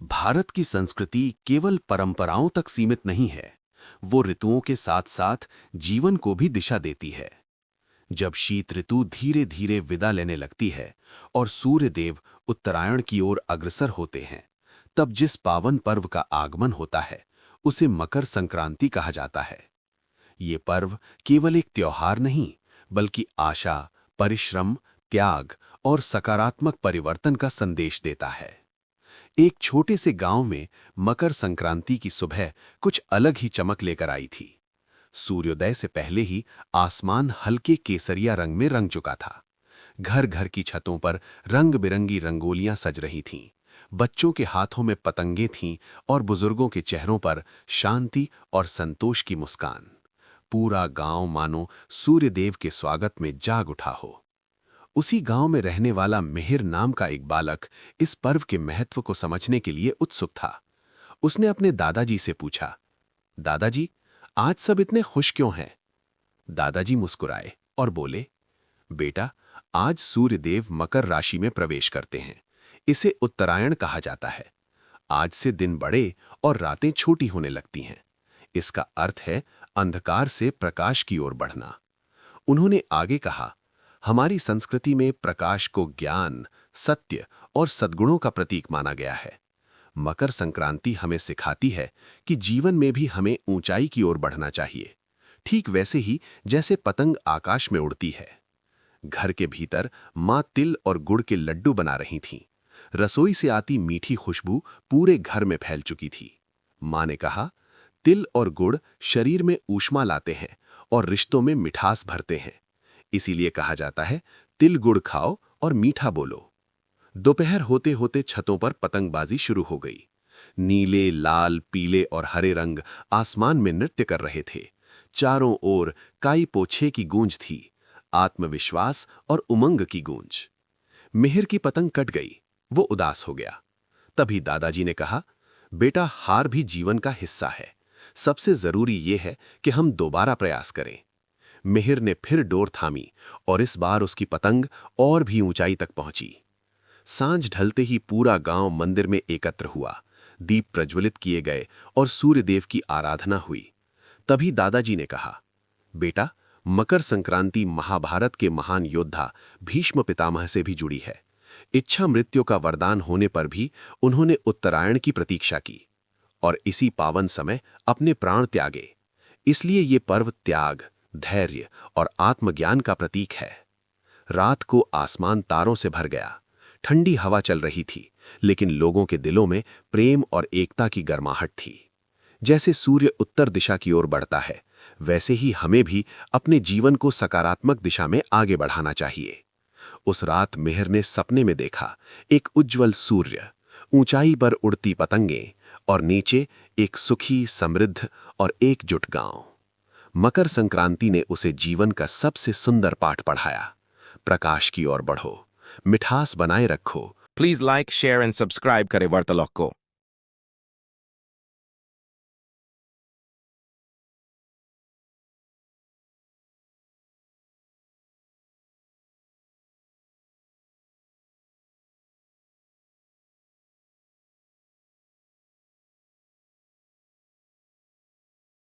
भारत की संस्कृति केवल परंपराओं तक सीमित नहीं है, वो ऋतुओं के साथ साथ जीवन को भी दिशा देती है। जब शीत ऋतु धीरे धीरे विदा लेने लगती है और सूर्य देव उत्तरायण की ओर अग्रसर होते हैं, तब जिस पावन पर्व का आगमन होता है उसे मकर संक्रांति कहा जाता है। ये पर्व केवल एक त्योहार नहीं, बल्कि आशा, परिश्रम, त्याग और सकारात्मक परिवर्तन का संदेश देता है। एक छोटे से गांव में मकर संक्रांति की सुबह कुछ अलग ही चमक लेकर आई थी। सूर्योदय से पहले ही आसमान हल्के केसरिया रंग में रंग चुका था। घर घर की छतों पर रंग बिरंगी रंगोलियां सज रही थीं। बच्चों के हाथों में पतंगे थीं और बुजुर्गों के चेहरों पर शांति और संतोष की मुस्कान। पूरा गांव मानो सूर्यदेव के स्वागत में जाग उठा हो। उसी गांव में रहने वाला मिहिर नाम का एक बालक इस पर्व के महत्व को समझने के लिए उत्सुक था। उसने अपने दादाजी से पूछा, दादाजी, आज सब इतने खुश क्यों हैं? दादाजी मुस्कुराए और बोले, बेटा, आज सूर्यदेव मकर राशि में प्रवेश करते हैं। इसे उत्तरायण कहा जाता है। आज से दिन बड़े और रातें छोटी होने लगती हैं। इसका अर्थ है अंधकार से प्रकाश की ओर बढ़ना। उन्होंने आगे कहा, हमारी संस्कृति में प्रकाश को ज्ञान, सत्य और सद्गुणों का प्रतीक माना गया है। मकर संक्रांति हमें सिखाती है कि जीवन में भी हमें ऊंचाई की ओर बढ़ना चाहिए, ठीक वैसे ही जैसे पतंग आकाश में उड़ती है। घर के भीतर माँ तिल और गुड़ के लड्डू बना रही थीं। रसोई से आती मीठी खुशबू पूरे घर में फैल चुकी थी। माँ ने कहा, तिल और गुड़ शरीर में ऊष्मा लाते हैं और रिश्तों में मिठास भरते हैं। इसीलिए कहा जाता है, तिल गुड़ खाओ और मीठा बोलो। दोपहर होते होते छतों पर पतंगबाजी शुरू हो गई। नीले, लाल, पीले और हरे रंग आसमान में नृत्य कर रहे थे। चारों ओर काई पोछे की गूंज थी, आत्मविश्वास और उमंग की गूंज। मिहिर की पतंग कट गई, वो उदास हो गया। तभी दादाजी ने कहा, बेटा, हार भी जीवन का हिस्सा है। सबसे जरूरी ये है कि हम दोबारा प्रयास करें। मिहिर ने फिर डोर थामी और इस बार उसकी पतंग और भी ऊंचाई तक पहुंची। सांझ ढलते ही पूरा गांव मंदिर में एकत्र हुआ। दीप प्रज्वलित किए गए और सूर्यदेव की आराधना हुई। तभी दादाजी ने कहा, बेटा, मकर संक्रांति महाभारत के महान योद्धा भीष्म पितामह से भी जुड़ी है। इच्छा मृत्यु का वरदान होने पर भी उन्होंने उत्तरायण की प्रतीक्षा की और इसी पावन समय अपने प्राण त्यागे। इसलिए ये पर्व त्याग, धैर्य और आत्मज्ञान का प्रतीक है। रात को आसमान तारों से भर गया। ठंडी हवा चल रही थी, लेकिन लोगों के दिलों में प्रेम और एकता की गर्माहट थी। जैसे सूर्य उत्तर दिशा की ओर बढ़ता है, वैसे ही हमें भी अपने जीवन को सकारात्मक दिशा में आगे बढ़ाना चाहिए। उस रात मिहिर ने सपने में देखा, एक उज्जवल सूर्य, ऊंचाई पर उड़ती पतंगें और नीचे एक सुखी, समृद्ध और एकजुट गांव। मकर संक्रांति ने उसे जीवन का सबसे सुंदर पाठ पढ़ाया। प्रकाश की ओर बढ़ो, मिठास बनाए रखो। Please like, share and subscribe करें वार्तालाप को।